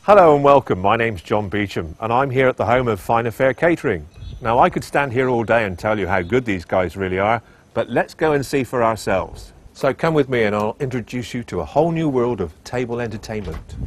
Hello and welcome, my name's John Beecham and I'm here at the home of Fine Affair Catering. Now I could stand here all day and tell you how good these guys really are, but let's go and see for ourselves. So come with me and I'll introduce you to a whole new world of table entertainment.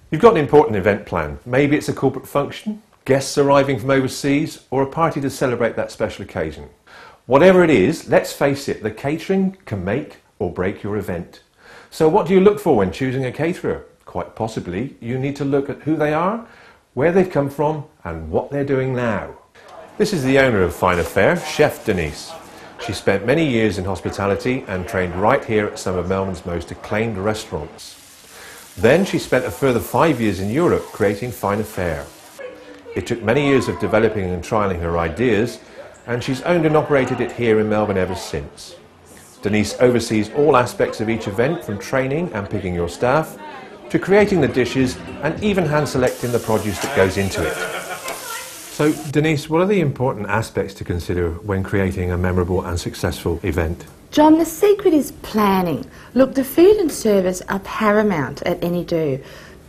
You've got an important event planned. Maybe it's a corporate function, guests arriving from overseas, or a party to celebrate that special occasion. Whatever it is, let's face it, the catering can make or break your event. So what do you look for when choosing a caterer? Quite possibly, you need to look at who they are, where they've come from, and what they're doing now. This is the owner of Fine Affair, Chef Denise. She spent many years in hospitality and trained right here at some of Melbourne's most acclaimed restaurants. Then she spent a further 5 years in Europe creating Fine Affair. It took many years of developing and trialling her ideas, and she's owned and operated it here in Melbourne ever since. Denise oversees all aspects of each event, from training and picking your staff, to creating the dishes and even hand selecting the produce that goes into it. So Denise, what are the important aspects to consider when creating a memorable and successful event? John, the secret is planning. Look, the food and service are paramount at any do,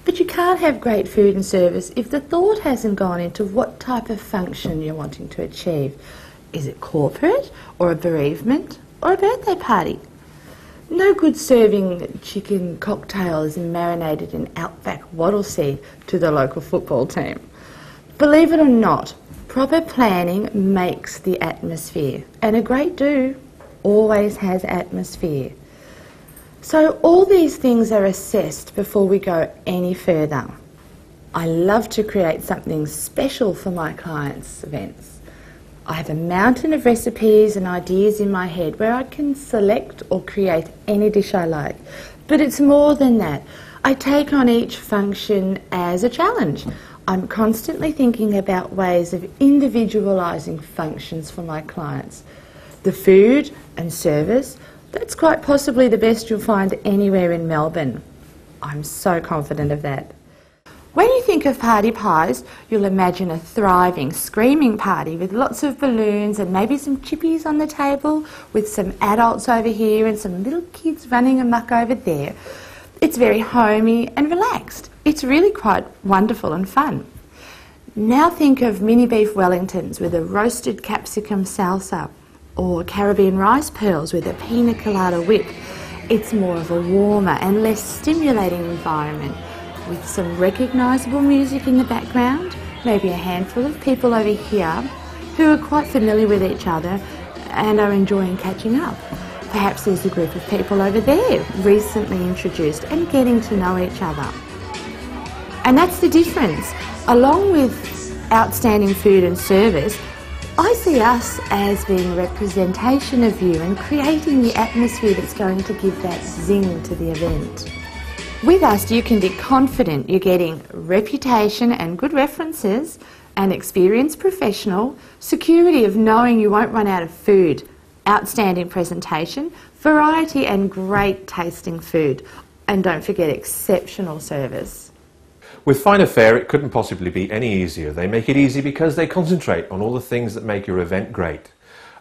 but you can't have great food and service if the thought hasn't gone into what type of function you're wanting to achieve. Is it corporate, or a bereavement, or a birthday party? No good serving chicken cocktails marinated in Outback wattle seed to the local football team. Believe it or not, proper planning makes the atmosphere, and a great do always has atmosphere. So all these things are assessed before we go any further. I love to create something special for my clients' events. I have a mountain of recipes and ideas in my head where I can select or create any dish I like. But it's more than that. I take on each function as a challenge. I'm constantly thinking about ways of individualising functions for my clients. The food and service, that's quite possibly the best you'll find anywhere in Melbourne. I'm so confident of that. When you think of party pies, you'll imagine a thriving, screaming party with lots of balloons and maybe some chippies on the table, with some adults over here and some little kids running amok over there. It's very homey and relaxed. It's really quite wonderful and fun. Now think of mini beef Wellingtons with a roasted capsicum salsa, or Caribbean rice pearls with a pina colada whip. It's more of a warmer and less stimulating environment, with some recognisable music in the background, maybe a handful of people over here who are quite familiar with each other and are enjoying catching up. Perhaps there's a group of people over there recently introduced and getting to know each other. And that's the difference. Along with outstanding food and service, I see us as being a representation of you and creating the atmosphere that's going to give that zing to the event. With us, you can be confident you're getting reputation and good references, an experienced professional, security of knowing you won't run out of food, outstanding presentation, variety and great tasting food, and don't forget exceptional service. With Fine Affair, it couldn't possibly be any easier. They make it easy because they concentrate on all the things that make your event great.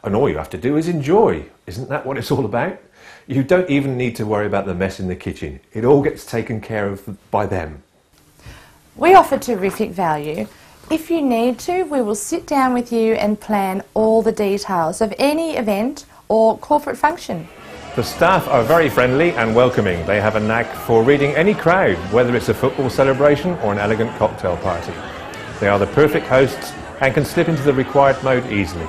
And all you have to do is enjoy. Isn't that what it's all about? You don't even need to worry about the mess in the kitchen. It all gets taken care of by them. We offer terrific value. If you need to, we will sit down with you and plan all the details of any event or corporate function. The staff are very friendly and welcoming. They have a knack for reading any crowd, whether it's a football celebration or an elegant cocktail party. They are the perfect hosts and can slip into the required mode easily.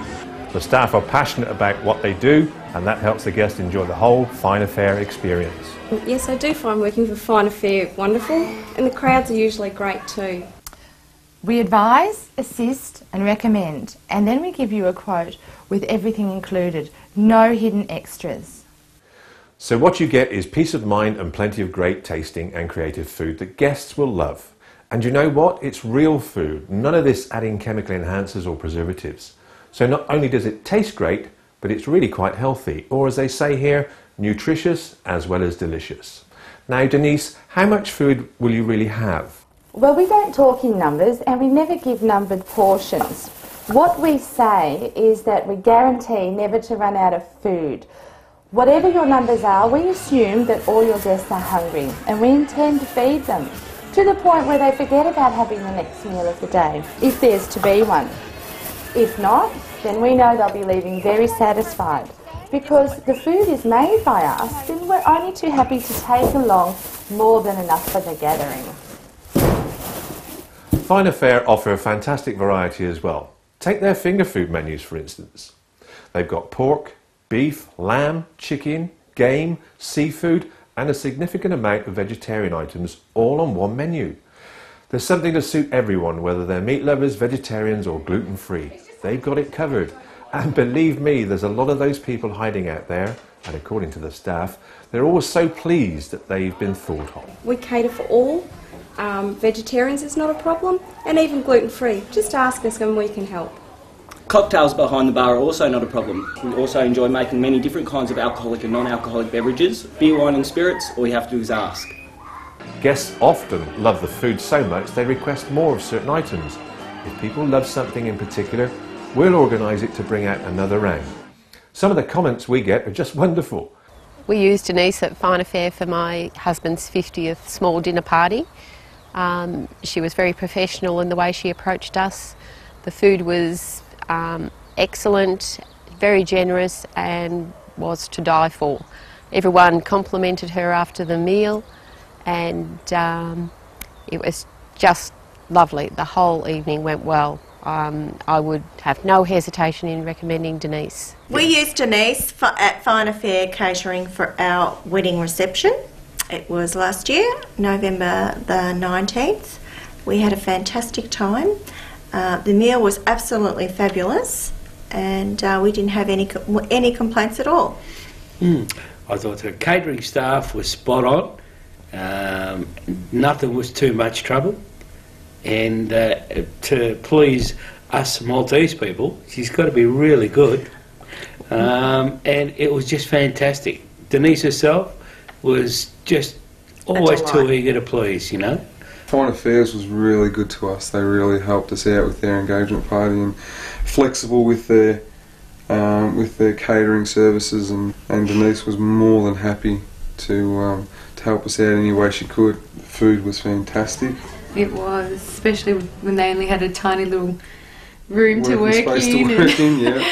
The staff are passionate about what they do, and that helps the guests enjoy the whole Fine Affair experience. Yes, I do find working for Fine Affair wonderful, and the crowds are usually great too. We advise, assist and recommend, and then we give you a quote with everything included, no hidden extras. So what you get is peace of mind and plenty of great tasting and creative food that guests will love. And you know what? It's real food, none of this adding chemical enhancers or preservatives. So not only does it taste great, but it's really quite healthy, or as they say here, nutritious as well as delicious. Now Denise, how much food will you really have? Well, we don't talk in numbers and we never give numbered portions. What we say is that we guarantee never to run out of food. Whatever your numbers are, we assume that all your guests are hungry and we intend to feed them. to the point where they forget about having the next meal of the day, if there's to be one. If not, then we know they'll be leaving very satisfied. Because the food is made by us, then we're only too happy to take along more than enough for the gathering. Finer Fare offer a fantastic variety as well. Take their finger food menus for instance. They've got pork, beef, lamb, chicken, game, seafood and a significant amount of vegetarian items all on one menu. There's something to suit everyone, whether they're meat lovers, vegetarians or gluten-free. They've got it covered. And believe me, there's a lot of those people hiding out there, and according to the staff, they're always so pleased that they've been thought of. We cater for all. Vegetarians is not a problem, and even gluten-free. Just ask us and we can help. Cocktails behind the bar are also not a problem. We also enjoy making many different kinds of alcoholic and non-alcoholic beverages, beer, wine and spirits. All you have to do is ask. Guests often love the food so much they request more of certain items. If people love something in particular, we'll organise it to bring out another round. Some of the comments we get are just wonderful. We used Denise at Finer Fare for my husband's 50th small dinner party. She was very professional in the way she approached us. The food was excellent, very generous and was to die for. Everyone complimented her after the meal and it was just lovely. The whole evening went well. I would have no hesitation in recommending Denise. We used Denise at Finer Fare Catering for our wedding reception. It was last year, November the 19th. We had a fantastic time. The meal was absolutely fabulous and we didn't have any complaints at all. I thought the catering staff was spot on. Nothing was too much trouble. And to please us Maltese people, she's got to be really good. And it was just fantastic. Denise herself was just always too eager to please, you know. Finer Fares was really good to us. They really helped us out with their engagement party and flexible with their catering services. And Denise was more than happy to help us out any way she could. The food was fantastic. It was, especially when they only had a tiny little room to work space in. To work in, yeah.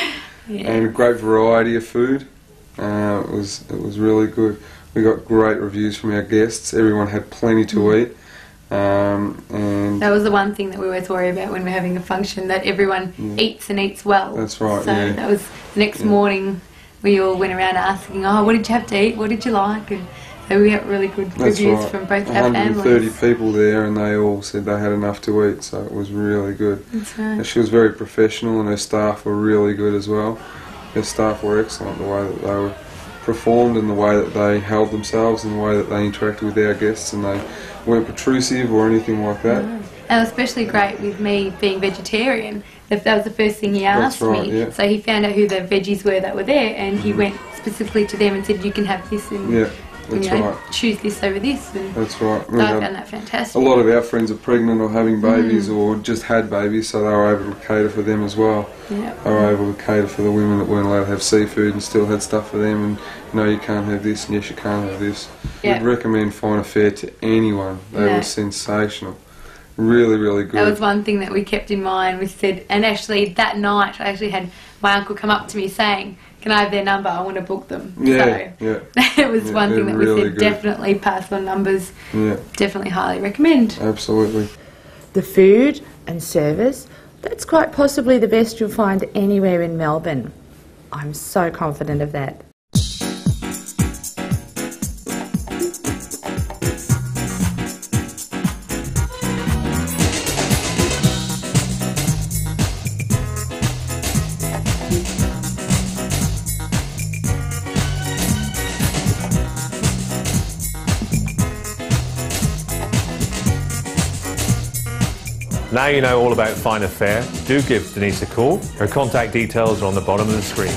And a great variety of food. It was really good. We got great reviews from our guests. Everyone had plenty to eat. And that was the one thing that we always worry about when we're having a function, that everyone eats and eats well. That's right, so that was the next morning we all went around asking, oh, what did you have to eat? What did you like? And so we got really good reviews from both our families. 130 people there and they all said they had enough to eat, so it was really good. That's right. And she was very professional and her staff were really good as well. Her staff were excellent, the way that they were performed and the way that they held themselves and the way that they interacted with our guests, and they weren't protrusive or anything like that. And it was especially great with me being vegetarian. That was the first thing he asked me. Yeah. So he found out who the veggies were that were there and he went specifically to them and said, you can have this and choose this over this. And that's right. So I found that fantastic. A lot of our friends are pregnant or having babies or just had babies, so they were able to cater for them as well. Yep. They were able to cater for the women that weren't allowed to have seafood and still had stuff for them, and no, you can't have this and yes, you can't have this. Yep. We'd recommend Finer Fare to anyone. They were sensational. Really, really good. That was one thing that we kept in mind. We said, and actually that night I actually had my uncle come up to me saying, can I have their number? I want to book them. Yeah, so it was one thing that we said, definitely pass on numbers. Yeah. Definitely highly recommend. Absolutely. The food and service, that's quite possibly the best you'll find anywhere in Melbourne. I'm so confident of that. Now you know all about Finer Fare, do give Denise a call. Her contact details are on the bottom of the screen.